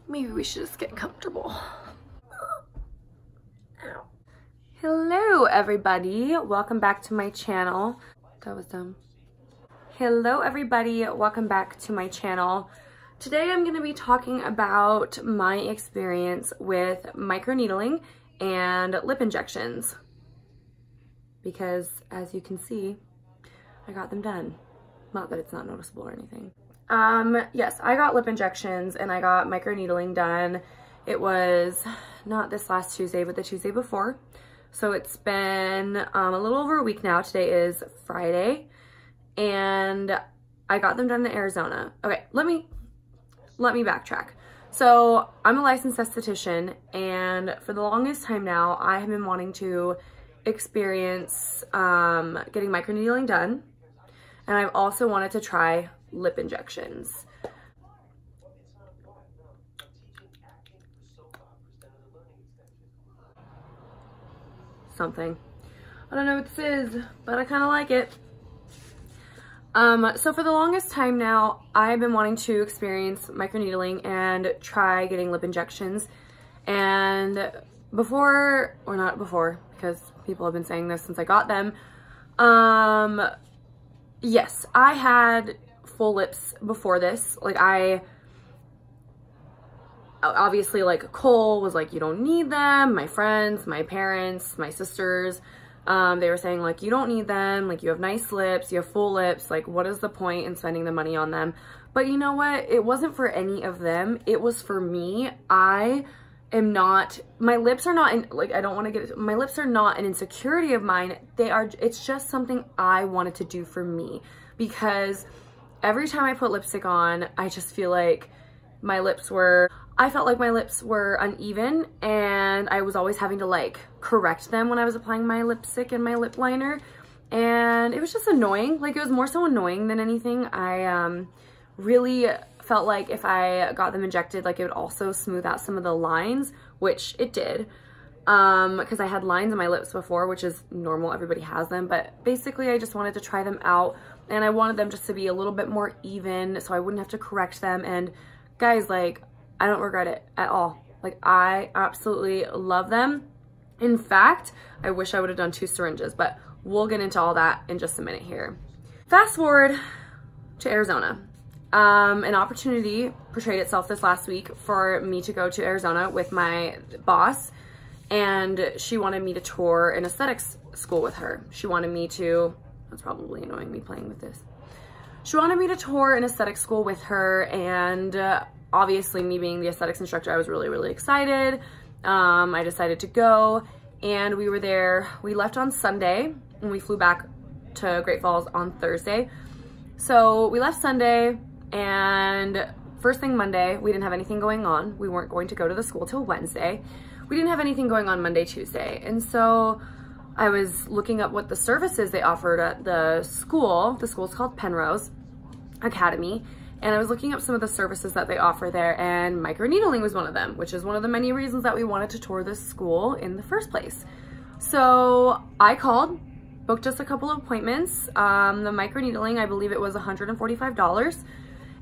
Maybe we should just get comfortable. Ow. Hello everybody, welcome back to my channel. That was dumb. Hello everybody, welcome back to my channel. Today I'm going to be talking about my experience with microneedling and lip injections. Because as you can see, I got them done. Not that it's not noticeable or anything. Yes, I got lip injections and I got microneedling done. It was not this last Tuesday, but the Tuesday before. So it's been a little over a week now. Today is Friday and I got them done in Arizona. Okay, let me backtrack. So I'm a licensed esthetician, and for the longest time now, I have been wanting to experience getting microneedling done, and I've also wanted to try lip injections. Something. I don't know what this is, but I kind of like it. So for the longest time now, I've been wanting to experience microneedling and try getting lip injections. And before, or not before, because people have been saying this since I got them, yes, I had full lips before this. Like, obviously, like, Cole was like, you don't need them. My friends, my parents, my sisters, they were saying, like, you don't need them. Like, you have nice lips, you have full lips. Like, what is the point in spending the money on them? But you know what? It wasn't for any of them. It was for me. I am not, my lips are not, like, I don't want to get, my lips are not an insecurity of mine. They are, it's just something I wanted to do for me, because every time I put lipstick on, I just feel like I felt like my lips were uneven, and I was always having to, like, correct them when I was applying my lipstick and my lip liner, and it was just annoying. Like, it was more so annoying than anything. I really felt like if I got them injected, like, it would also smooth out some of the lines, which it did, because I had lines in my lips before, which is normal, everybody has them, but basically I just wanted to try them out, and I wanted them just to be a little bit more even so I wouldn't have to correct them. And guys, like, I don't regret it at all. Like, I absolutely love them. In fact, I wish I would have done 2 syringes, but we'll get into all that in just a minute here. Fast forward to Arizona. An opportunity portrayed itself this last week for me to go to Arizona with my boss, and she wanted me to tour an aesthetics school with her. She wanted me to, that's probably annoying me playing with this. She wanted me to tour an aesthetics school with her, and obviously, me being the aesthetics instructor, I was really, really excited. I decided to go, and we were there. We left on Sunday, and we flew back to Great Falls on Thursday. So we left Sunday, and first thing Monday, we didn't have anything going on. We weren't going to go to the school till Wednesday. We didn't have anything going on Monday, Tuesday. And so I was looking up what the services they offered at the school. The school's called Penrose Academy. And I was looking up some of the services that they offer there, and microneedling was one of them, which is one of the many reasons that we wanted to tour this school in the first place. So I called, booked us a couple of appointments. The microneedling, I believe it was $145,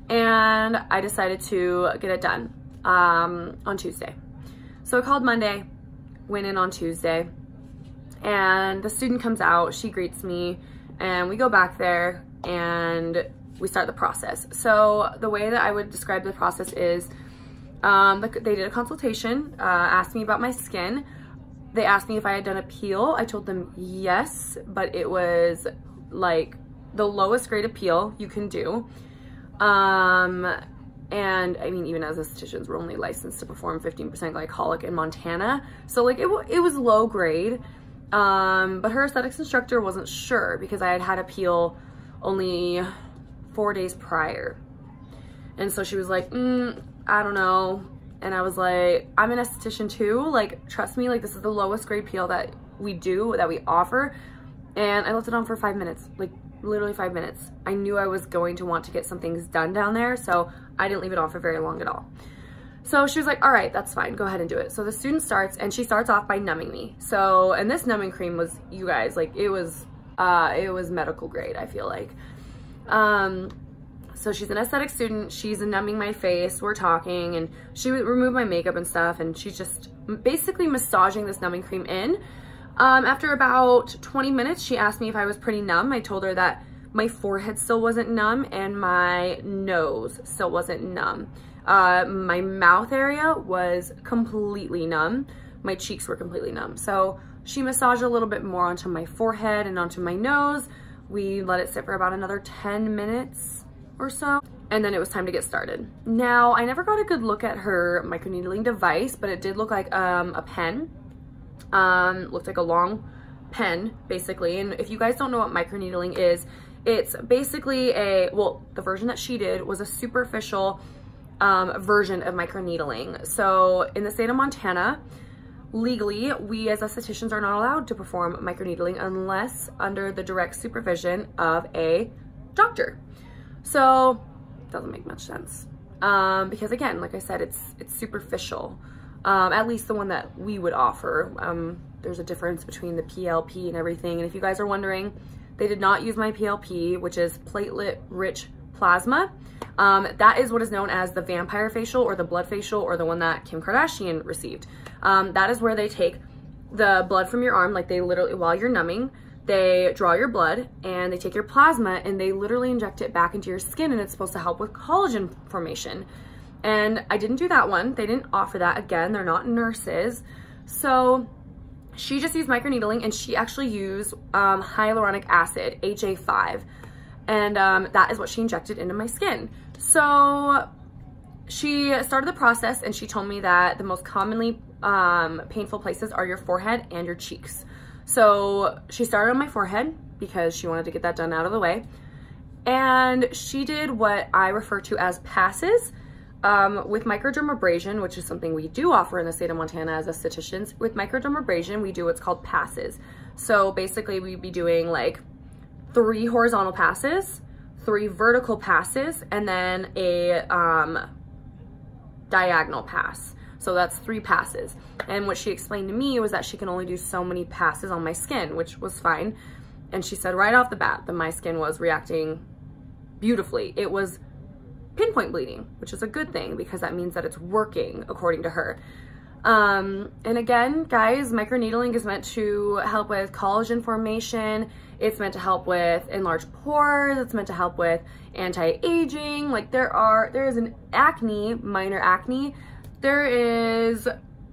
and I decided to get it done on Tuesday. So I called Monday, went in on Tuesday, and the student comes out, she greets me, and we go back there, and we start the process. So the way that I would describe the process is they did a consultation, asked me about my skin. They asked me if I had done a peel. I told them yes, but it was like the lowest grade of peel you can do. And I mean, even as estheticians, we're only licensed to perform 15% glycolic in Montana. So like it was low grade, but her aesthetics instructor wasn't sure because I had had a peel only 4 days prior. And so she was like, I don't know. And I was like, I'm an esthetician too. Like, trust me, like, this is the lowest grade peel that we do, that we offer. And I left it on for 5 minutes, like literally 5 minutes. I knew I was going to want to get some things done down there, so I didn't leave it on for very long at all. So she was like, all right, that's fine, go ahead and do it. So the student starts, and she starts off by numbing me. So, and this numbing cream was, you guys, like, it was medical grade, I feel like. So she's an aesthetic student, she's numbing my face, we're talking, and she removed my makeup and stuff, and she's just basically massaging this numbing cream in. After about 20 minutes, she asked me if I was pretty numb. I told her that my forehead still wasn't numb and my nose still wasn't numb. My mouth area was completely numb. My cheeks were completely numb. So she massaged a little bit more onto my forehead and onto my nose. We let it sit for about another 10 minutes or so, and then it was time to get started. Now, I never got a good look at her microneedling device, but it did look like a pen. Looked like a long pen, basically. And if you guys don't know what microneedling is, it's basically the version that she did was a superficial version of microneedling. So in the state of Montana, legally, we as estheticians are not allowed to perform microneedling unless under the direct supervision of a doctor. So it doesn't make much sense. Because again, like I said, it's superficial. At least the one that we would offer. There's a difference between the PLP and everything. And if you guys are wondering, they did not use my PLP, which is platelet-rich plasma. That is what is known as the vampire facial or the blood facial or the one that Kim Kardashian received. That is where they take the blood from your arm, like they literally, while you're numbing, they draw your blood and they take your plasma and they literally inject it back into your skin, and it's supposed to help with collagen formation. And I didn't do that one. They didn't offer that. Again, they're not nurses. So she just used microneedling, and she actually used hyaluronic acid, HA5. And that is what she injected into my skin. So she started the process, and she told me that the most commonly painful places are your forehead and your cheeks. So she started on my forehead because she wanted to get that done out of the way. And she did what I refer to as passes. With microdermabrasion, which is something we do offer in the state of Montana as estheticians, with microdermabrasion, we do what's called passes. So basically we'd be doing like 3 horizontal passes, 3 vertical passes, and then a diagonal pass. So that's 3 passes. And what she explained to me was that she can only do so many passes on my skin, which was fine. And she said right off the bat that my skin was reacting beautifully. It was pinpoint bleeding, which is a good thing because that means that it's working according to her. And again, guys, microneedling is meant to help with collagen formation. It's meant to help with enlarged pores. It's meant to help with anti-aging. Like there is an acne, minor acne. There is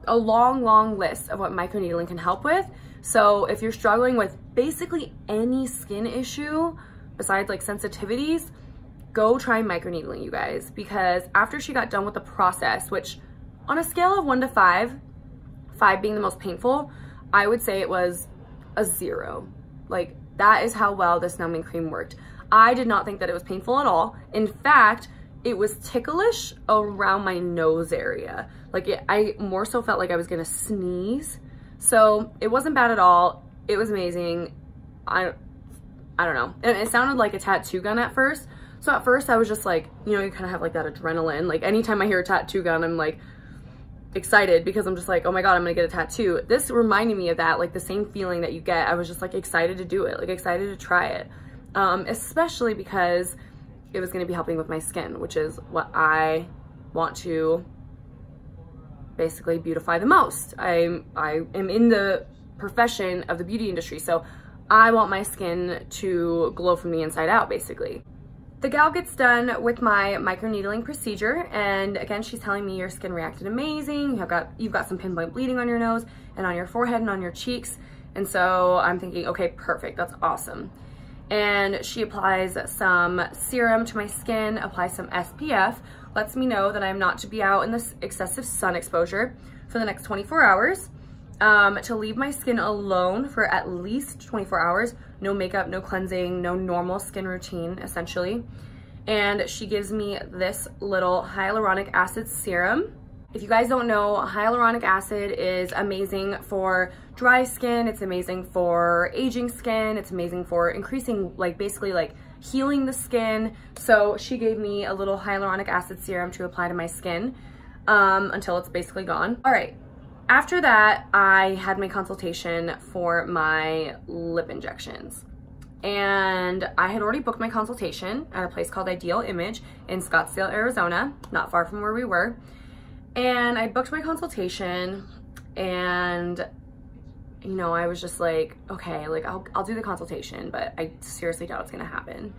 a long list of what microneedling can help with. So if you're struggling with basically any skin issue besides like sensitivities, go try microneedling, you guys, because after she got done with the process, which on a scale of 1 to 5, 5 being the most painful, I would say it was a 0. Like, that is how well this numbing cream worked. I did not think that it was painful at all. In fact, it was ticklish around my nose area. Like, I more so felt like I was gonna sneeze. So it wasn't bad at all. It was amazing. I don't know. And it sounded like a tattoo gun at first. So at first I was just like, you know, you kind of have like that adrenaline. Like anytime I hear a tattoo gun, I'm like excited because I'm just like, oh my God, I'm gonna get a tattoo. This reminded me of that, like the same feeling that you get. I was just like excited to do it, like excited to try it. Especially because it was gonna be helping with my skin, which is what I want to basically beautify the most. I am in the profession of the beauty industry, so I want my skin to glow from the inside out, basically. The gal gets done with my microneedling procedure, and again, she's telling me your skin reacted amazing. You've got some pinpoint bleeding on your nose and on your forehead and on your cheeks. And so I'm thinking, okay, perfect, that's awesome. And she applies some serum to my skin, applies some SPF, lets me know that I'm not to be out in this excessive sun exposure for the next 24 hours, to leave my skin alone for at least 24 hours, no makeup, no cleansing, no normal skin routine, essentially. And she gives me this little hyaluronic acid serum. If you guys don't know, hyaluronic acid is amazing for dry skin. It's amazing for aging skin. It's amazing for increasing, like basically like healing the skin. So she gave me a little hyaluronic acid serum to apply to my skin until it's basically gone. All right. After that, I had my consultation for my lip injections. And I had already booked my consultation at a place called Ideal Image in Scottsdale, Arizona, not far from where we were. And I booked my consultation, and you know, I was just like, okay, like I'll do the consultation, but I seriously doubt it's gonna happen.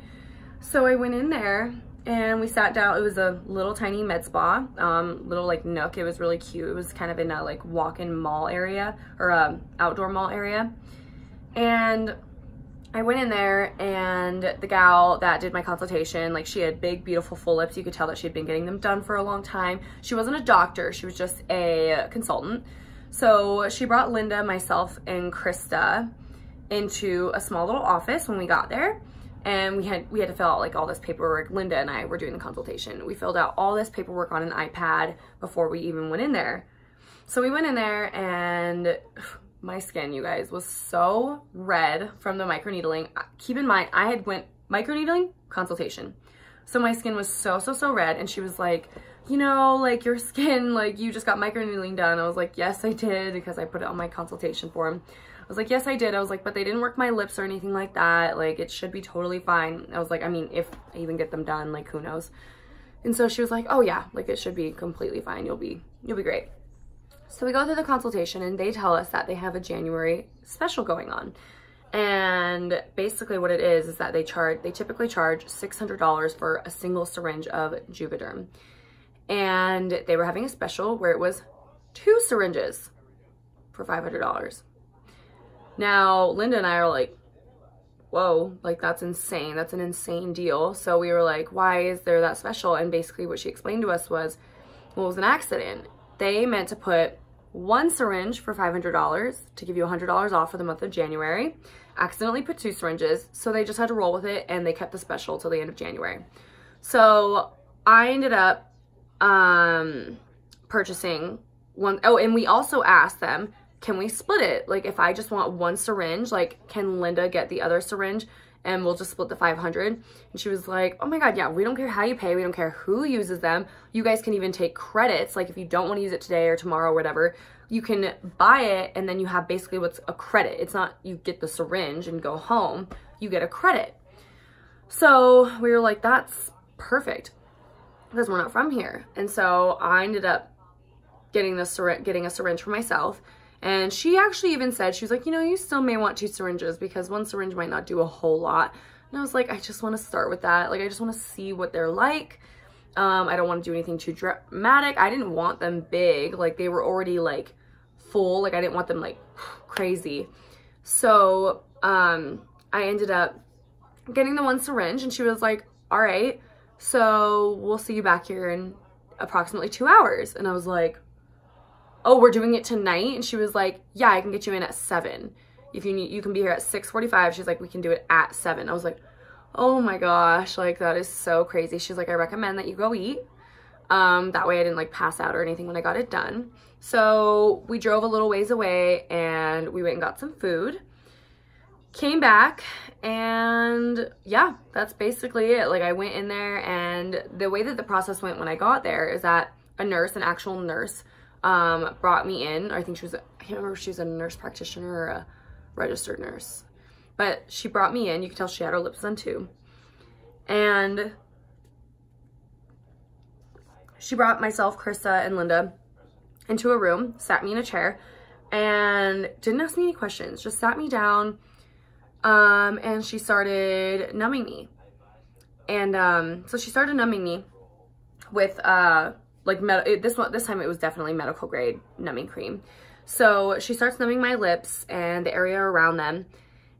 So I went in there and we sat down. It was a little tiny med spa, little like nook. It was really cute. It was kind of in a like walk-in mall area, or outdoor mall area. And I went in there, and the gal that did my consultation, like, she had big, beautiful, full lips. You could tell that she had been getting them done for a long time. She wasn't a doctor. She was just a consultant. So she brought Linda, myself, and Krista into a small little office when we got there. And we had to fill out like all this paperwork. Linda and I were doing the consultation. We filled out all this paperwork on an iPad before we even went in there. So we went in there, and my skin, you guys, was so red from the microneedling. Keep in mind, I had went microneedling consultation. So my skin was so red, and she was like, you know, like, your skin, like, you just got microneedling done. I was like, yes, I did, because I put it on my consultation form. I was like, yes, I did. I was like, but they didn't work my lips or anything like that. Like, it should be totally fine. I was like, I mean, if I even get them done, like, who knows? And so she was like, oh yeah, like, it should be completely fine. You'll be great. So we go through the consultation, and they tell us that they have a January special going on. And basically what it is that they typically charge $600 for a single syringe of Juvederm. And they were having a special where it was 2 syringes for $500. Now, Linda and I are like, whoa, like, that's insane. That's an insane deal. So we were like, why is there that special? And basically what she explained to us was, well, it was an accident. They meant to put 1 syringe for $500 to give you $100 off for the month of January. Accidentally put 2 syringes, so they just had to roll with it, and they kept the special till the end of January. So I ended up purchasing one. Oh, and we also asked them, can we split it? Like, if I just want 1 syringe, like, can Linda get the other syringe and we'll just split the $500? And she was like, oh my God, yeah, we don't care how you pay. We don't care who uses them. You guys can even take credits. Like, if you don't want to use it today or tomorrow or whatever, you can buy it, and then you have basically what's a credit. It's not you get the syringe and go home. You get a credit. So we were like, that's perfect, because we're not from here. And so I ended up getting a syringe for myself. And she actually even said, she was like, you know, you still may want 2 syringes because 1 syringe might not do a whole lot. And I was like, I just want to start with that. Like, I just want to see what they're like. I don't want to do anything too dramatic. I didn't want them big. Like, they were already like full. Like, I didn't want them like crazy. So I ended up getting the 1 syringe, and she was like, all right, so we'll see you back here in approximately 2 hours. And I was like, oh, we're doing it tonight? And she was like, yeah, I can get you in at 7. If you need, you can be here at 6:45. She's like, we can do it at 7. I was like, oh my gosh, like, that is so crazy. She's like, I recommend that you go eat. That way I didn't like pass out or anything when I got it done. So we drove a little ways away, and we went and got some food. Came back, and yeah, that's basically it. Like, I went in there, and the way that the process went when I got there is that a nurse, an actual nurse, brought me in. I think she was, I can't remember if she was a nurse practitioner or a registered nurse, but she brought me in. You could tell she had her lips done too. And she brought myself, Krista, and Linda into a room, sat me in a chair, and didn't ask me any questions, just sat me down, and she started numbing me. And so she started numbing me with like this time it was definitely medical grade numbing cream. So she starts numbing my lips and the area around them,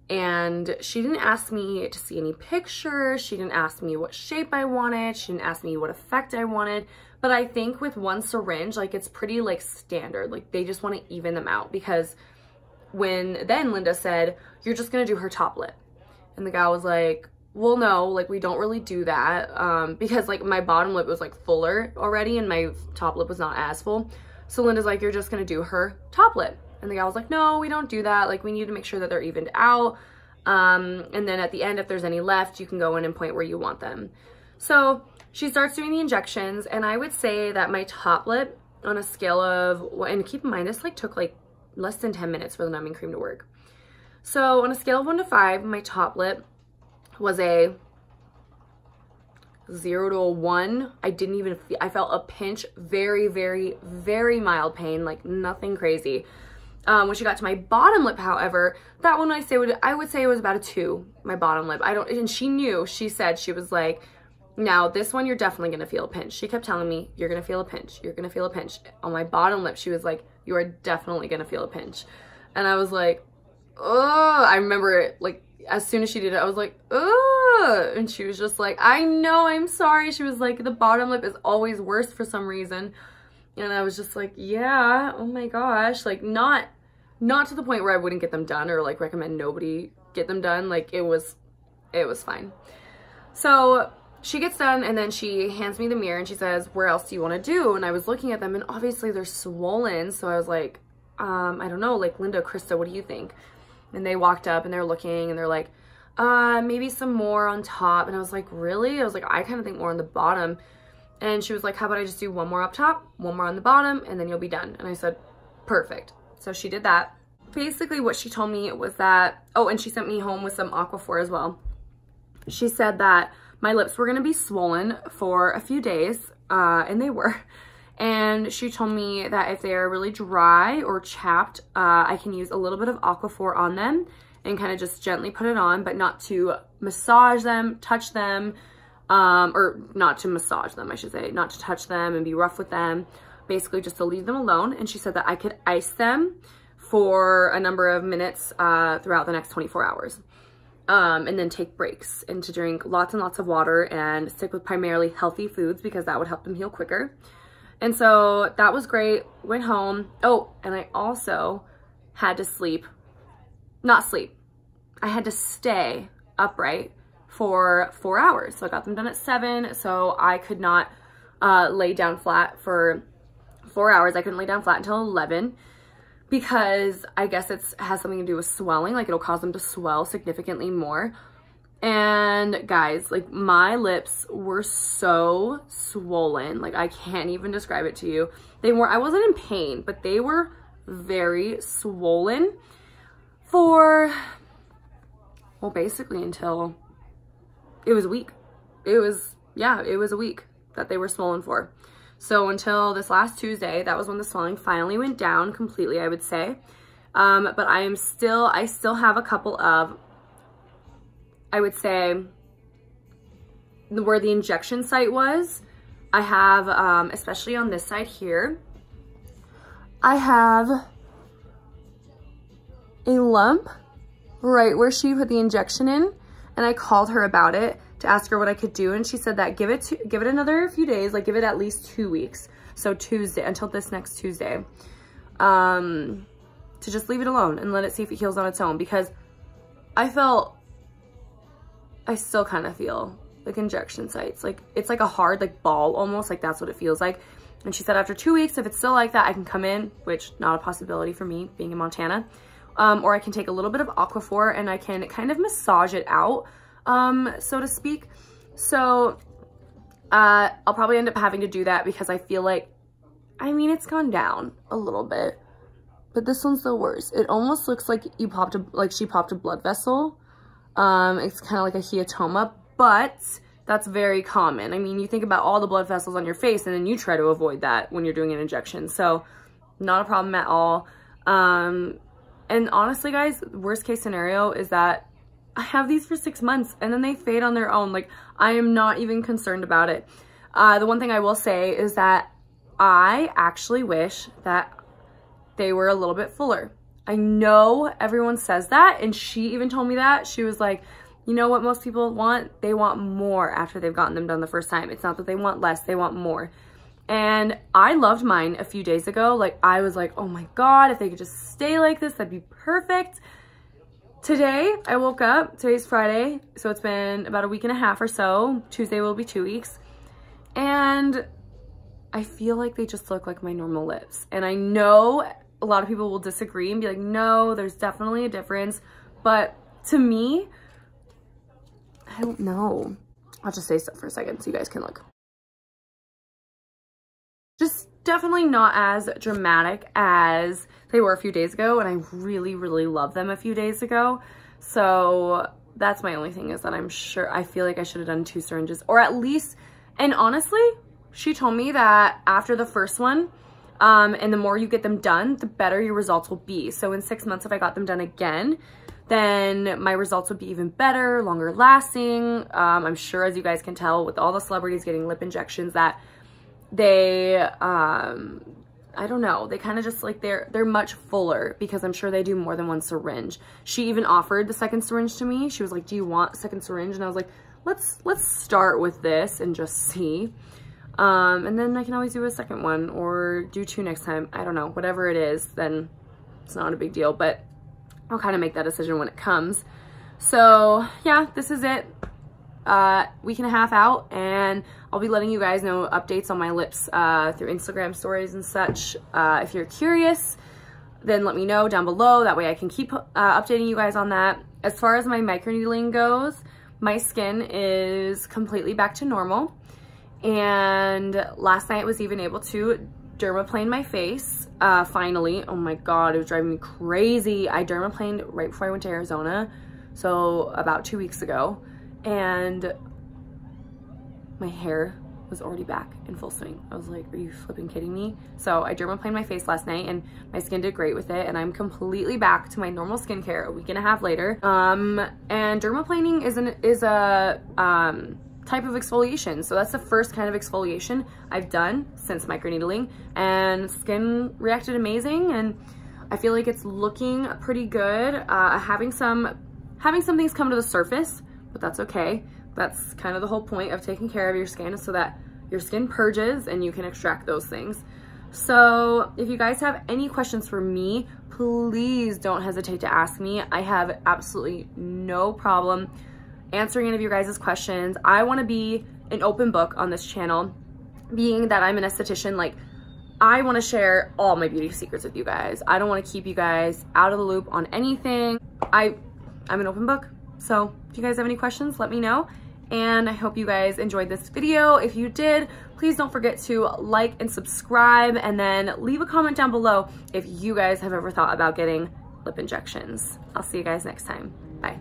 and she didn't ask me to see any pictures. She didn't ask me what shape I wanted. She didn't ask me what effect I wanted. But I think with 1 syringe, like, it's pretty like standard. Like, they just want to even them out, because then Linda said, you're just gonna do her top lip. And the guy was like, well, no, like, we don't really do that, because like my bottom lip was like fuller already and my top lip was not as full. So Linda's like, you're just gonna do her top lip. And the guy was like, no, we don't do that. Like, we need to make sure that they're evened out. And then at the end, if there's any left, you can go in and point where you want them. So she starts doing the injections, and I would say that my top lip, on a scale of, and keep in mind, this like took like less than 10 minutes for the numbing cream to work. So on a scale of 1 to 5, my top lip was a 0 to a 1. I didn't even feel, I felt a pinch, very, very, very mild pain, like nothing crazy. When she got to my bottom lip, however, that one I would say it was about a 2, my bottom lip. And she knew, she said, she was like, now this one, you're definitely going to feel a pinch. She kept telling me, you're going to feel a pinch. You're going to feel a pinch. On my bottom lip, she was like, you are definitely going to feel a pinch. And I was like, oh, I remember it, like, as soon as she did it, I was like, oh, and she was just like, I know, I'm sorry. She was like, the bottom lip is always worse for some reason. And I was just like, yeah, oh my gosh, like not to the point where I wouldn't get them done or like recommend nobody get them done. Like it was fine. So she gets done and then she hands me the mirror and she says, where else do you want to do? And I was looking at them and obviously they're swollen. So I was like, I don't know, like Linda, Krista, what do you think? And they walked up and they're looking and they're like, maybe some more on top. And I was like, really? I was like, I kind of think more on the bottom. And she was like, how about I just do one more up top, one more on the bottom, and then you'll be done. And I said, perfect. So she did that. Basically what she told me was that, oh, and she sent me home with some Aquaphor as well. She said that my lips were gonna be swollen for a few days, and they were. And she told me that if they are really dry or chapped, I can use a little bit of Aquaphor on them and kind of just gently put it on, but not to massage them, touch them, or not to massage them, I should say, not to touch them and be rough with them, basically just to leave them alone. And she said that I could ice them for a number of minutes throughout the next 24 hours. And then take breaks and to drink lots and lots of water and stick with primarily healthy foods because that would help them heal quicker. And so that was great. Went home. Oh, and I also had to I had to stay upright for 4 hours. So I got them done at 7. So I could not lay down flat for 4 hours. I couldn't lay down flat until 11 because I guess it has something to do with swelling. Like it'll cause them to swell significantly more. And guys, like my lips were so swollen. Like I can't even describe it to you. I wasn't in pain, but they were very swollen for, well, basically until it was a week. It was a week that they were swollen for. So until this last Tuesday, that was when the swelling finally went down completely, I would say. But I still have a couple of, I would say, where the injection site was. I have, especially on this side here, I have a lump right where she put the injection in, and I called her about it to ask her what I could do, and she said that give it another few days, like give it at least 2 weeks, so Tuesday, until this next Tuesday, to just leave it alone and let it see if it heals on its own, because I still kind of feel like injection sites, like it's like a hard like ball almost, like that's what it feels like. And she said after 2 weeks, if it's still like that, I can come in, which not a possibility for me being in Montana, or I can take a little bit of Aquaphor and I can kind of massage it out, so to speak. So I'll probably end up having to do that because I feel like, I mean, it's gone down a little bit, but this one's the worst. It almost looks like she popped a blood vessel. It's kind of like a hematoma, but that's very common. I mean, you think about all the blood vessels on your face and then you try to avoid that when you're doing an injection. So not a problem at all. And honestly, guys, worst case scenario is that I have these for 6 months and then they fade on their own. Like, I am not even concerned about it. The one thing I will say is that I actually wish that they were a little bit fuller. I know everyone says that, and she even told me that. She was like, you know what most people want? They want more after they've gotten them done the first time. It's not that they want less, they want more. And I loved mine a few days ago. Like, I was like, oh my God, if they could just stay like this, that'd be perfect. Today, I woke up, today's Friday, so it's been about a week and a half or so. Tuesday will be 2 weeks. And I feel like they just look like my normal lips. And I know a lot of people will disagree and be like, no, there's definitely a difference. But to me, I don't know. I'll just say so for a second so you guys can look. Just definitely not as dramatic as they were a few days ago, and I really, really loved them a few days ago. So that's my only thing, is that I feel like I should have done 2 syringes, or at least, and honestly, she told me that after the first one, and the more you get them done, the better your results will be. So in 6 months, if I got them done again, then my results would be even better, longer lasting. I'm sure, as you guys can tell, with all the celebrities getting lip injections, that they, I don't know, they kind of just like, they're much fuller, because I'm sure they do more than 1 syringe. She even offered the 2nd syringe to me. She was like, do you want a 2nd syringe? And I was like, let's start with this and just see. And then I can always do a 2nd one, or do 2 next time. I don't know, whatever it is, then it's not a big deal, but I'll kind of make that decision when it comes. So yeah, this is it. Week and a half out, and I'll be letting you guys know updates on my lips through Instagram stories and such. If you're curious, then let me know down below. That way I can keep updating you guys on that. As far as my microneedling goes, my skin is completely back to normal. And last night I was even able to dermaplane my face, finally. Oh my God, it was driving me crazy. I dermaplaned right before I went to Arizona, so about 2 weeks ago. And my hair was already back in full swing. I was like, are you flipping kidding me? So I dermaplaned my face last night, and my skin did great with it, and I'm completely back to my normal skincare a week and a half later. And dermaplaning is a type of exfoliation. So that's the first kind of exfoliation I've done since microneedling, and skin reacted amazing, and I feel like it's looking pretty good. Having some things come to the surface, but that's okay. That's kind of the whole point of taking care of your skin, so that your skin purges and you can extract those things. So if you guys have any questions for me, please don't hesitate to ask me. I have absolutely no problem answering any of your guys' questions. I want to be an open book on this channel, being that I'm an esthetician. Like, I want to share all my beauty secrets with you guys. I don't want to keep you guys out of the loop on anything. I'm an open book. So if you guys have any questions, let me know. And I hope you guys enjoyed this video. If you did, please don't forget to like and subscribe, and then leave a comment down below if you guys have ever thought about getting lip injections. I'll see you guys next time. Bye.